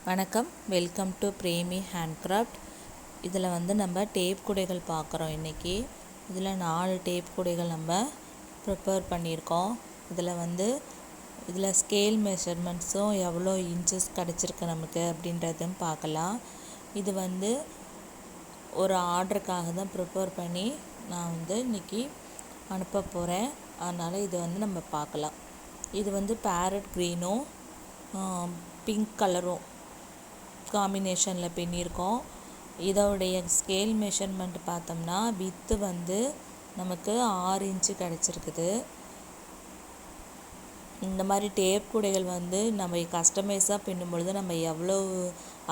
வணக்கம், welcome to Premi handcraft. இதில் நம்ம டேப் கூடைகள் பார்க்குறோம் இன்றைக்கி. இதில் 4 டேப் கூடைகள் நம்ம ப்ரிப்பேர் பண்ணியிருக்கோம். இதில் ஸ்கேல் மெஷர்மெண்ட்ஸும் எவ்வளோ இன்ச்சஸ் கிடச்சிருக்கு நமக்கு அப்படின்றதும் பார்க்கலாம். இது ஒரு ஆர்டருக்காக தான் ப்ரிப்பேர் பண்ணி நான் இன்றைக்கி அனுப்ப போகிறேன். அதனால் இது நம்ம பார்க்கலாம். இது பேரட் க்ரீனும் பிங்க் கலரும் காம்பினேஷனில் பின்னியிருக்கோம். இதோடைய ஸ்கேல் மெஷர்மெண்ட் பார்த்தோம்னா வித்து நமக்கு 6 இன்ச்சு கிடச்சிருக்குது. இந்த மாதிரி டேப் கூடைகள் நம்ம கஸ்டமைஸாக பின்னும் பொழுது நம்ம எவ்வளோ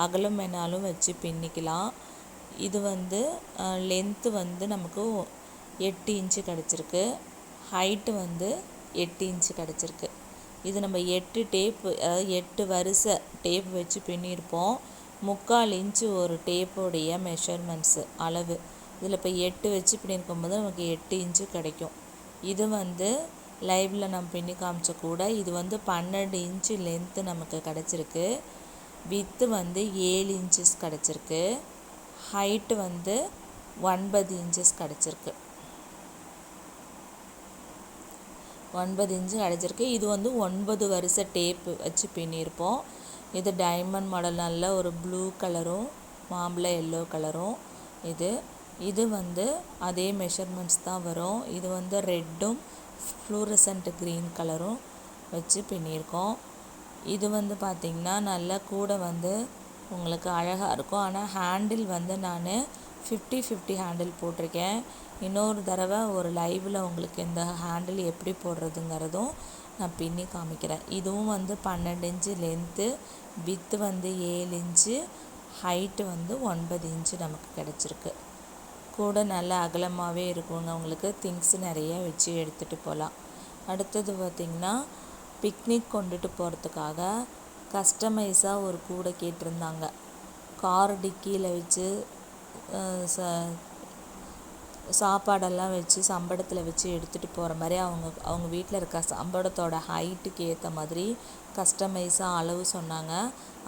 அகலம் வேணாலும் வச்சு பின்னிக்கலாம். இது லென்த்து நமக்கு 8 இன்ச்சு கிடச்சிருக்கு. ஹைட்டு 8 இன்ச்சு கிடச்சிருக்கு. இது நம்ம 8 டேப்பு, அதாவது 8 வரிசை டேப் வச்சு பின்னியிருப்போம். 3/4 இன்ச்சு ஒரு டேப்போடைய மெஷர்மெண்ட்ஸு அளவு. இதில் இப்போ 8 வச்சு பின்னிருக்கும் போது நமக்கு 8 இன்ச்சு கிடைக்கும். இது லைவில் நம்ம பின்னி காமிச்ச கூட இது 12 இன்ச்சு லென்த்து நமக்கு கிடச்சிருக்கு. வித்து 7 இன்ச்சஸ் கிடச்சிருக்கு. ஹைட்டு 9 இன்ச்சஸ் கிடச்சிருக்கு. 9 இன்ச்சு கிடச்சிருக்கு. இது 9 வரிசை டேப்பு வச்சு பின்னியிருப்போம். இது டைமண்ட் மாடல், நல்ல ஒரு ப்ளூ கலரும் மாம்பழ எல்லோ கலரும். இது அதே மெஷர்மெண்ட்ஸ் தான் வரும். இது ரெட்டும் ஃப்ளூரசன்ட் க்ரீன் கலரும் வச்சு பின்னியிருக்கோம். இது பார்த்திங்கன்னா நல்ல கூட உங்களுக்கு அழகாக இருக்கும். ஆனால் ஹேண்டில் நான் 50-50 ஹேண்டில் போட்டிருக்கேன். இன்னொரு தடவை ஒரு லைவில் உங்களுக்கு இந்த ஹேண்டில் எப்படி போடுறதுங்கிறதும் நான் பின்னி காமிக்கிறேன். இதுவும் 12 inch length, with 7 inch, height 9 inch நமக்கு கிடச்சிருக்கு. கூட நல்ல அகலமாகவே இருக்குங்க. உங்களுக்கு திங்ஸ் நிறைய வச்சு எடுத்துகிட்டு போகலாம். அடுத்தது பார்த்திங்கன்னா பிக்னிக் கொண்டுட்டு போகிறதுக்காக கஸ்டமைஸாக ஒரு கூடை கேட்டிருந்தாங்க. கார் டிக்கியில் வச்சு சாப்பாடெல்லாம் வச்சு சம்படத்தில் வச்சு எடுத்துகிட்டு போகிற மாதிரி அவங்க வீட்டில் இருக்க சம்படத்தோட ஹைட்டுக்கு ஏற்ற மாதிரி கஸ்டமைஸாக அளவு சொன்னாங்க.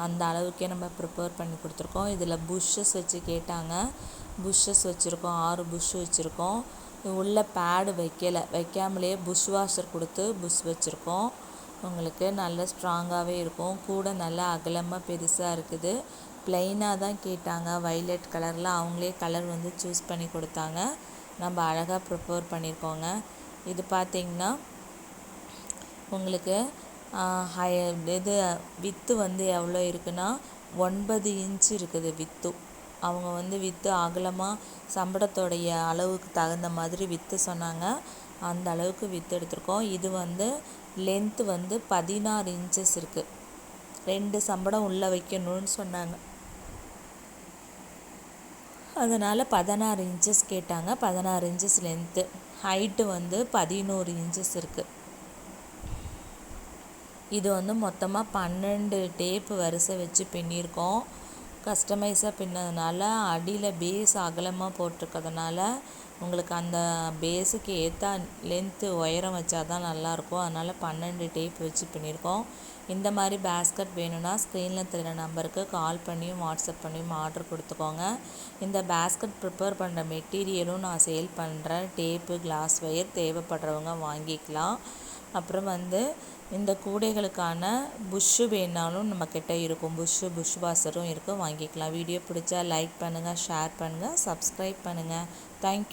அந்த அளவுக்கே நம்ம ப்ரிப்பேர் பண்ணி கொடுத்துருக்கோம். இதில் புஷ்ஷஸ் வச்சு கேட்டாங்க. புஷ்ஷஸ் வச்சுருக்கோம். 6 புஷ் வச்சுருக்கோம். உள்ள பேடு வைக்காமலே புஷ் வாஷர் கொடுத்து புஷ் வச்சுருக்கோம். உங்களுக்கு நல்ல ஸ்ட்ராங்காகவே இருக்கும். கூட நல்லா அகலமாக பெருசாக இருக்குது. ப்ளைனாக தான் கேட்டாங்க, வைலட் கலரில். அவங்களே கலர் சூஸ் பண்ணி கொடுத்தாங்க. நம்ம அழகாக ப்ரிப்பேர் பண்ணியிருக்கோங்க. இது பார்த்திங்கன்னா உங்களுக்கு இது வித்து எவ்வளோ இருக்குன்னா 9 இன்ச்சு இருக்குது வித்து. அவங்க வித்து அகலமாக சம்படத்தோடைய அளவுக்கு தகுந்த மாதிரி வித்து சொன்னாங்க. அந்த அளவுக்கு வித்து எடுத்திருக்கோம். இது லென்த்து 16 இன்ச்சஸ் இருக்குது. 2 சம்படம் உள்ளே வைக்கணும்னு சொன்னாங்க. அதனால் 16 இன்ச்சஸ் கேட்டாங்க. 16 இன்ச்சஸ் லென்த்து. ஹைட்டு 11 இன்ச்சஸ் இருக்குது. இது மொத்தமாக 12 டேப்பு வரிசை வச்சு பின்னியிருக்கோம். கஸ்டமைஸாக பின்னதுனால அடியில் பேஸ் அகலமாக போட்டிருக்கிறதுனால உங்களுக்கு அந்த பேஸுக்கு ஏற்ற லென்த்து உயரம் வச்சா தான் நல்லாயிருக்கும். அதனால் 12 டேப் வச்சு பின்னியிருக்கோம். இந்த மாதிரி பேஸ்கட் வேணும்னா ஸ்க்ரீனில் தெரிகிற நம்பருக்கு கால் பண்ணியும் வாட்ஸ்அப் பண்ணியும் ஆர்டர் கொடுத்துக்கோங்க. இந்த பேஸ்கட் ப்ரிப்பேர் பண்ணுற மெட்டீரியலும் நான் சேல் பண்ணுறேன். டேப்பு, கிளாஸ் ஒயர் தேவைப்படுறவங்க வாங்கிக்கலாம். அப்புறம் இந்த கூடைகளுக்கான புஷ்ஷு வேணாலும் நம்மக்கிட்ட இருக்கும். புஷ் வாஷரும் இருக்கும், வாங்கிக்கலாம். வீடியோ பிடிச்சா லைக் பண்ணுங்கள், ஷேர் பண்ணுங்கள், சப்ஸ்கிரைப் பண்ணுங்கள். தேங்க்யூ.